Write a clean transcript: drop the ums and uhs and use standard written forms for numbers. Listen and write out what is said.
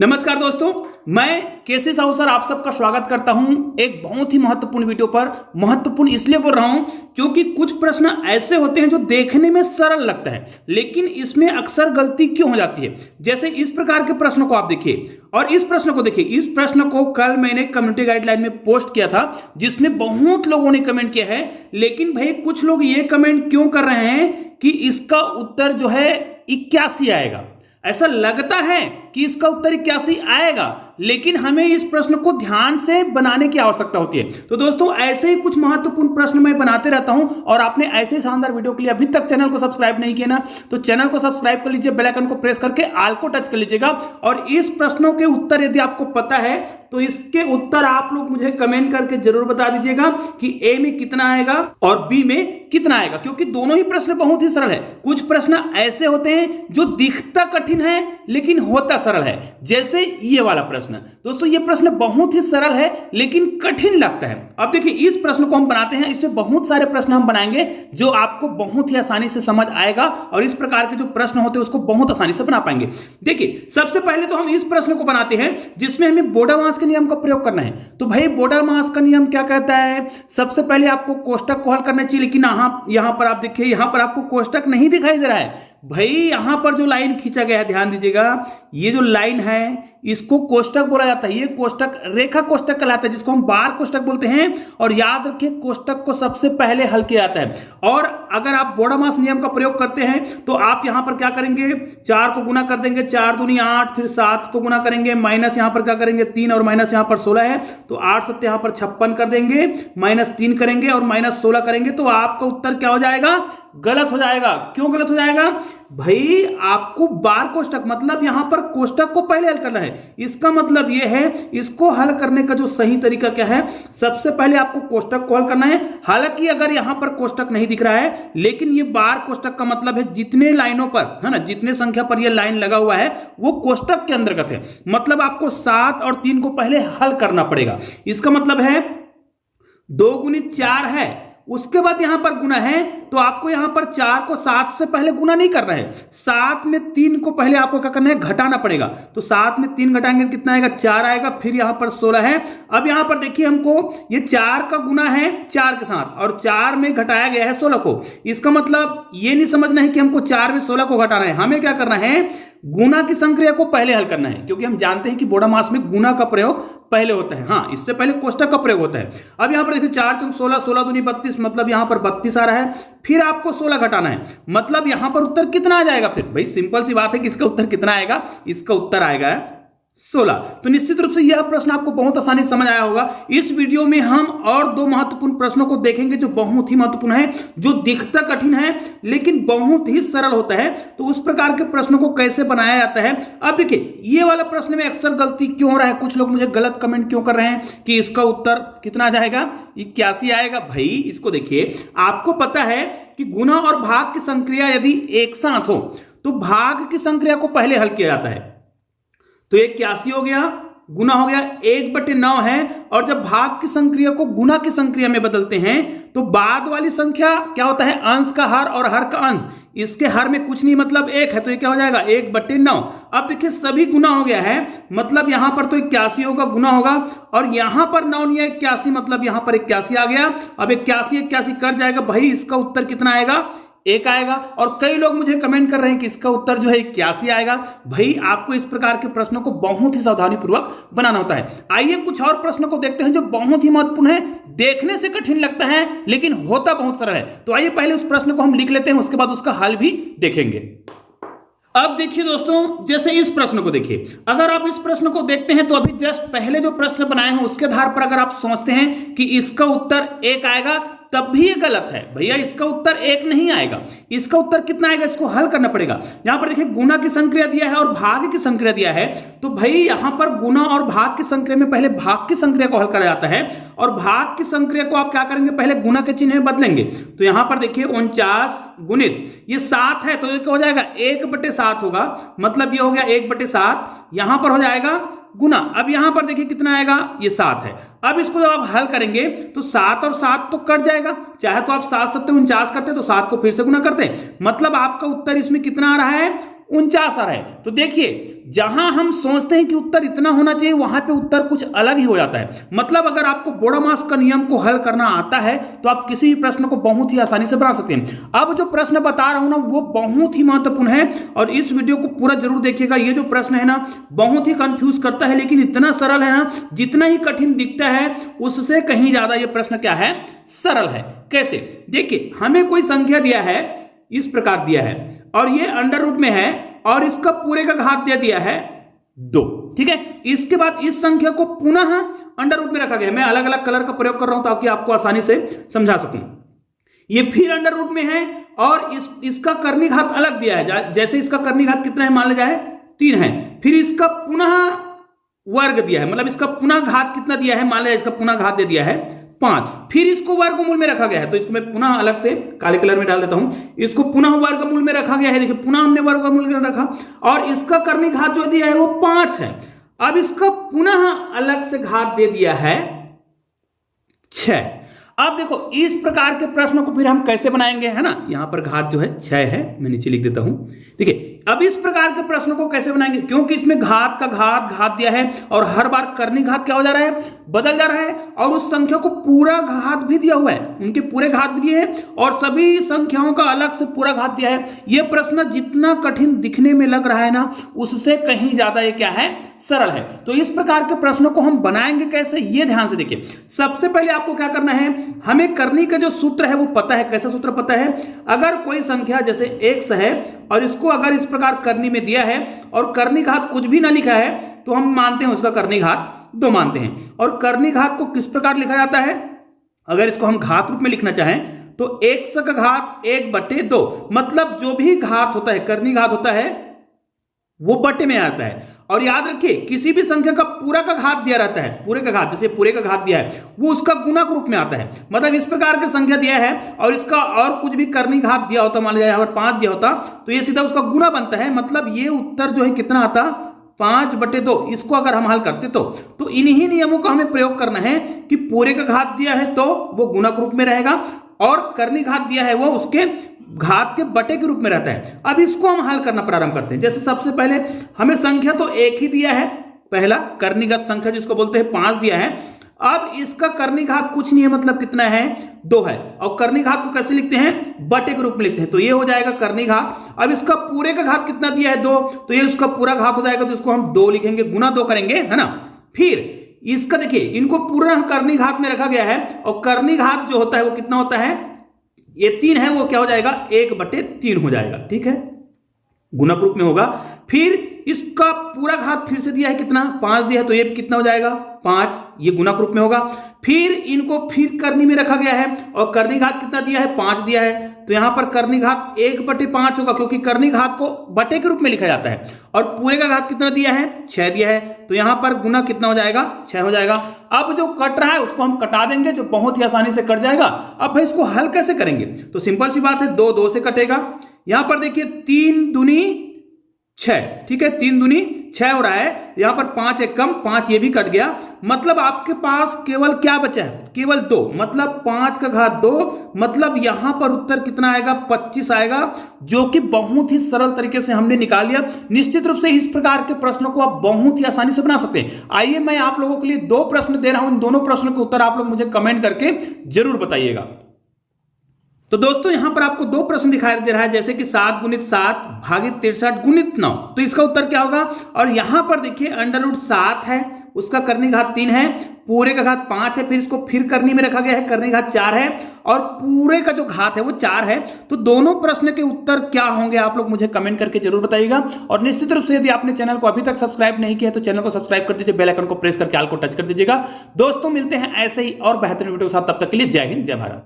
नमस्कार दोस्तों, मैं केसी साहू सर आप सबका स्वागत करता हूं एक बहुत ही महत्वपूर्ण वीडियो पर। महत्वपूर्ण इसलिए बोल रहा हूं क्योंकि कुछ प्रश्न ऐसे होते हैं जो देखने में सरल लगता है, लेकिन इसमें अक्सर गलती क्यों हो जाती है। जैसे इस प्रकार के प्रश्न को आप देखिए और इस प्रश्न को देखिए। इस प्रश्न को कल मैंने कम्युनिटी गाइडलाइन में पोस्ट किया था, जिसमें बहुत लोगों ने कमेंट किया है। लेकिन भाई कुछ लोग ये कमेंट क्यों कर रहे हैं कि इसका उत्तर जो है 81 आएगा। ऐसा लगता है कि इसका उत्तर 81 आएगा, लेकिन हमें इस प्रश्न को ध्यान से बनाने की आवश्यकता होती है। तो दोस्तों, ऐसे ही कुछ महत्वपूर्ण प्रश्न मैं बनाते रहता हूं और आपने ऐसे शानदार वीडियो के लिए अभी तक चैनल को सब्सक्राइब नहीं किया ना, तो चैनल को सब्सक्राइब कर लीजिए, बेल आइकन को प्रेस करके ऑल को टच कर लीजिएगा। और इस प्रश्नों के उत्तर यदि आपको पता है तो इसके उत्तर आप लोग मुझे कमेंट करके जरूर बता दीजिएगा कि ए में कितना आएगा और बी में कितना आएगा, क्योंकि दोनों ही प्रश्न बहुत ही सरल है। कुछ प्रश्न ऐसे होते हैं जो दिखता कठिन है लेकिन होता सरल है, जैसे ये वाला प्रश्न। दोस्तों, ये प्रश्न बहुत ही सरल है लेकिन कठिन लगता है। अब देखिए, इस प्रश्न को हम बनाते हैं, इसमें बहुत सारे प्रश्न हम बनाएंगे जो आपको बहुत ही आसानी से समझ आएगा और इस प्रकार के जो प्रश्न होते हैं उसको बहुत आसानी से बना पाएंगे। देखिए, सबसे पहले तो हम इस प्रश्न को बनाते हैं जिसमें हमें बोडामास के नियम का प्रयोग करना है। तो भाई, बोडामास का नियम क्या कहता है? सबसे पहले आपको कोष्टक को हल करना चाहिए, लेकिन यहां पर आप देखिए, यहां पर आपको कोष्टक नहीं दिखाई दे रहा है। भाई, यहां पर जो लाइन खींचा गया है, ध्यान दीजिएगा, ये जो लाइन है इसको कोष्टक बोला जाता है। ये कोष्टक रेखा कोष्टक कहलाता है, जिसको हम बार कोष्टक बोलते हैं। और याद रखिए, कोष्टक को सबसे पहले हल किया जाता है। और अगर आप बोडामास नियम का प्रयोग करते हैं तो आप यहां पर क्या करेंगे, 4 को गुना कर देंगे, 4 दूनी 8, फिर 7 को गुना करेंगे, माइनस यहां पर क्या करेंगे 3 और माइनस यहां पर 16 है, तो 8 7 यहां पर 56 कर देंगे, माइनस 3 करेंगे और माइनस 16 करेंगे, तो आपका उत्तर क्या हो जाएगा? गलत हो जाएगा। क्यों गलत हो जाएगा? भाई, आपको बार कोष्टक मतलब यहां पर कोष्टक को पहले हल करना है। इसका मतलब यह है, इसको हल करने का जो सही तरीका क्या है, सबसे पहले आपको कोष्टक को हल करना है। हालांकि अगर यहां पर कोष्टक नहीं दिख रहा है, लेकिन ये बार कोष्टक का मतलब है जितने लाइनों पर है ना, जितने संख्या पर यह लाइन लगा हुआ है वो कोष्टक के अंतर्गत है। मतलब आपको 7 और 3 को पहले हल करना पड़ेगा। इसका मतलब है 2 गुणित 4 है, उसके बाद यहां पर गुना है, तो आपको यहां पर 4 को 7 से पहले गुना नहीं करना है। 7 में 3 को पहले आपको क्या करना है, घटाना पड़ेगा। तो 7 में 3 घटाएंगे कितना आएगा? 4 आएगा। फिर यहां पर 16 है। अब यहां पर देखिए, हमको ये 4 का गुना है 4 के साथ और 4 में घटाया गया है 16 को। इसका मतलब ये नहीं समझना है कि हमको 4 में 16 को घटाना है। हमें क्या करना है, गुना की संक्रिया को पहले हल करना है, क्योंकि हम जानते हैं कि बोडामास में गुना का प्रयोग पहले होता है। हाँ, इससे पहले कोष्टक का प्रयोग होता है। अब यहां पर देखिए, 4 चौक 16, 16 दूनी 32, मतलब यहां पर 32 आ रहा है। फिर आपको 16 घटाना है, मतलब यहां पर उत्तर कितना आ जाएगा? फिर भाई सिंपल सी बात है कि इसका उत्तर कितना आएगा? इसका उत्तर आएगा 16। तो निश्चित रूप से यह प्रश्न आपको बहुत आसानी से समझ आया होगा। इस वीडियो में हम और 2 महत्वपूर्ण प्रश्नों को देखेंगे जो बहुत ही महत्वपूर्ण है, जो दिखता कठिन है लेकिन बहुत ही सरल होता है। तो उस प्रकार के प्रश्नों को कैसे बनाया जाता है। अब देखिए, ये वाला प्रश्न में अक्सर गलती क्यों हो रहा है, कुछ लोग मुझे गलत कमेंट क्यों कर रहे हैं कि इसका उत्तर कितना आ जाएगा? 81 आएगा। भाई, इसको देखिए, आपको पता है कि गुना और भाग की संक्रिया यदि एक साथ हो तो भाग की संक्रिया को पहले हल किया जाता है। तो 81 हो गया, गुना हो गया 1/9 है। और जब भाग की संक्रिया को गुना की संक्रिया में बदलते हैं तो बाद वाली संख्या क्या होता है? अंश का हर और हर का अंश। इसके हर में कुछ नहीं, मतलब 1 है, तो ये क्या हो जाएगा? 1/9। अब देखिए, सभी गुना हो गया है, मतलब यहां पर तो 81 होगा, गुना होगा, और यहां पर 9 नहीं है 81, मतलब यहां पर 81 आ गया। अब 81 81 कट जाएगा। भाई, इसका उत्तर कितना आएगा? 1 आएगा। और कई लोग मुझे कमेंट कर रहे हैं कि इसका उत्तर जो है 81 आएगा। भाई, आपको इस प्रकार के प्रश्नों को बहुत ही सावधानी पूर्वक बनाना होता है। आइए कुछ और प्रश्नों को देखते हैं जो बहुत ही महत्वपूर्ण है, देखने से कठिन लगता है लेकिन होता बहुत सरल है। तो आइए पहले उस प्रश्न को हम लिख लेते हैं, उसके बाद उसका हल भी देखेंगे। अब देखिए दोस्तों, जैसे इस प्रश्न को देखिए, अगर आप इस प्रश्न को देखते हैं तो अभी जस्ट पहले जो प्रश्न बनाए हैं उसके आधार पर अगर आप समझते हैं कि इसका उत्तर 1 आएगा, तब भी ये गलत है। भैया, इसका उत्तर 1 नहीं आएगा। इसका उत्तर कितना आएगा? इसको हल करना पड़ेगा। यहां पर देखिए, गुना की संक्रिया दिया है और भाग की संक्रिया दिया है। तो भाई, यहां पर गुना और भाग की संक्रिया में पहले भाग की संक्रिया को हल करा जाता है और भाग की संक्रिया को आप क्या करेंगे, पहले गुना के चिन्ह में बदलेंगे। तो यहां पर देखिए 49 गुणित ये 7 है, तो ये क्या हो जाएगा? 1/7 होगा, मतलब ये हो गया 1/7। यहां पर हो जाएगा गुना। अब यहां पर देखिए कितना आएगा? ये 7 है। अब इसको जब आप हल करेंगे तो 7 और 7 तो कट जाएगा, चाहे तो आप 7 7 49 करते तो 7 को फिर से गुना करते, मतलब आपका उत्तर इसमें कितना आ रहा है? 49 आ रहा है। तो देखिए जहां हम सोचते हैं कि उत्तर इतना होना चाहिए वहां पे उत्तर कुछ अलग ही हो जाता है। मतलब अगर आपको बोडामास का नियम को हल करना आता है तो आप किसी भी प्रश्न को बहुत ही आसानी से बना सकते हैं। अब जो प्रश्न बता रहा हूं ना वो बहुत ही महत्वपूर्ण है और इस वीडियो को पूरा जरूर देखिएगा। ये जो प्रश्न है ना बहुत ही कंफ्यूज करता है लेकिन इतना सरल है ना, जितना ही कठिन दिखता है उससे कहीं ज्यादा ये प्रश्न क्या है, सरल है। कैसे? देखिए हमें कोई संख्या दिया है, इस प्रकार दिया है और ये अंडर रूट में है और इसका पूरे का घात दे दिया है 2। ठीक है, इसके बाद इस संख्या को पुनः अंडर रूट में रखा गया है। मैं अलग अलग कलर का प्रयोग कर रहा हूं ताकि आपको आसानी से समझा सकूं। ये फिर अंडर रूट में है और इसका कर्णी घात अलग दिया है। जैसे इसका कर्णी घात कितना है मान लिया जाए 3 है, फिर इसका पुनः वर्ग दिया है, मतलब इसका पुनः घात कितना दिया है, मान लिया इसका पुनः घात दे दिया है 5, फिर इसको वर्गमूल में रखा गया है। तो इसको मैं पुनः अलग से काले कलर में डाल देता हूं, इसको पुनः वर्गमूल में रखा गया है। देखिए पुनः हमने वर्गमूल में रखा और इसका कर्णी घात जो दिया है वो 5 है। अब इसका पुनः अलग से घात दे दिया है 6। अब देखो इस प्रकार के प्रश्नों को फिर हम कैसे बनाएंगे, है ना, यहां पर घात जो है 6 है, मैं नीचे लिख देता हूं। देखिए अब इस प्रकार के प्रश्नों को कैसे बनाएंगे, क्योंकि इसमें घात का घात दिया है और हर बार कर्णी घात क्या हो जा रहा है, बदल जा रहा है और उस संख्या को पूरा घात भी दिया हुआ है, उनके पूरे घात भी दिए हैं और सभी संख्याओं का अलग से पूरा घात दिया है। यह प्रश्न जितना कठिन दिखने में लग रहा है ना उससे कहीं ज्यादा ये क्या है, सरल है। तो इस प्रकार के प्रश्नों को हम बनाएंगे कैसे, ये ध्यान से देखिए। सबसे पहले आपको क्या करना है, हमें करनी का जो सूत्र है वो पता है। कैसा सूत्र पता है, अगर कोई संख्या जैसे x है और इसको अगर इस प्रकार करनी में दिया है और करनी घात कुछ भी ना लिखा है तो हम मानते हैं उसका करनी घात 2 मानते हैं। और करनी घात को किस प्रकार लिखा जाता है, अगर इसको हम घात रूप में लिखना चाहें तो x का घात 1/2, मतलब जो भी घात होता है, करनी घात होता है वो बटे में आता है। और याद रखिए किसी भी संख्या का पूरा का घात दिया रहता है, पूरे का घात, जैसे पूरे का घात दिया है वो उसका गुणक रूप में आता है। मतलब इस प्रकार की संख्या दिया है और इसका और कुछ भी करनी घात दिया होता, मान लीजिए 5 दिया होता तो ये सीधा उसका गुना बनता है। मतलब ये उत्तर जो है कितना आता, 5/2। इसको अगर हम हल करते तो इन्हीं नियमों का हमें प्रयोग करना है कि पूरे का घात दिया है तो वो गुणक रूप में रहेगा और करनी घात दिया है वो उसके घात के बटे के रूप में रहता है। अब इसको हम हल करना प्रारंभ करते हैं। जैसे सबसे पहले हमें संख्या तो एक ही दिया है, पहला कर्णीघात संख्या जिसको बोलते हैं 5 दिया है। अब इसका कर्णीघात कुछ नहीं है, मतलब कितना है 2 है और कर्णीघात को कैसे लिखते हैं, बटे के रूप में लिखते हैं, तो ये हो जाएगा कर्णीघात। अब इसका पूरे का घात कितना दिया है 2, तो ये उसका पूरा घात हो जाएगा, तो इसको हम 2 लिखेंगे, गुना 2 करेंगे, है ना। फिर इसका देखिए इनको पूरा कर्णीघात में रखा गया है और कर्णीघात जो होता है वो कितना होता है, ये 3 है, वो क्या हो जाएगा 1/3 हो जाएगा। ठीक है, गुणक रूप में होगा। फिर इसका पूरा घात फिर से दिया है कितना, 5 दिया है, तो ये कितना हो जाएगा 5, ये गुणक रूप में होगा। फिर इनको फिर करनी में रखा गया है और करनी घात कितना दिया है, 5 दिया है, तो यहां पर करनी घात 1/5 होगा क्योंकि करनी घात को बटे के रूप में लिखा जाता है। और पूरे का घात कितना दिया है, 6 दिया है, तो यहां पर गुना कितना हो जाएगा, 6 हो जाएगा। अब जो कट रहा है उसको हम कटा देंगे, जो बहुत ही आसानी से कट जाएगा। अब भाई इसको हल कैसे करेंगे, तो सिंपल सी बात है, 2 से कटेगा। यहां पर देखिए 3 दूनी 6, ठीक है, 3 दूनी 6 हो रहा है, यहां पर 5 एक कम, 5 ये भी कट गया। मतलब आपके पास केवल क्या बचा है, केवल 2, मतलब 5 का घात 2, मतलब यहां पर उत्तर कितना आएगा, 25 आएगा, जो कि बहुत ही सरल तरीके से हमने निकाल लिया। निश्चित रूप से इस प्रकार के प्रश्नों को आप बहुत ही आसानी से बना सकते हैं। आइए मैं आप लोगों के लिए 2 प्रश्न दे रहा हूं, इन दोनों प्रश्नों के उत्तर आप लोग मुझे कमेंट करके जरूर बताइएगा। तो दोस्तों यहां पर आपको 2 प्रश्न दिखाई दे रहा है, जैसे कि 7 × 7 भागित 63 × 9, तो इसका उत्तर क्या होगा। और यहां पर देखिए √7 है, उसका करनी घात 3 है, पूरे का घात 5 है, फिर इसको फिर करनी में रखा गया है, करनी घात 4 है और पूरे का जो घात है वो 4 है। तो दोनों प्रश्न के उत्तर क्या होंगे आप लोग मुझे कमेंट करके जरूर बताइएगा। और निश्चित रूप से यदि आपने चैनल को अभी तक सब्सक्राइब नहीं किया तो चैनल को सब्सक्राइब कर दीजिए, बेल आइकन को प्रेस करके ऑल को टच कर दीजिएगा। दोस्तों मिलते हैं ऐसे ही और बेहतरीन वीडियो के साथ, तब तक के लिए जय हिंद, जय भारत।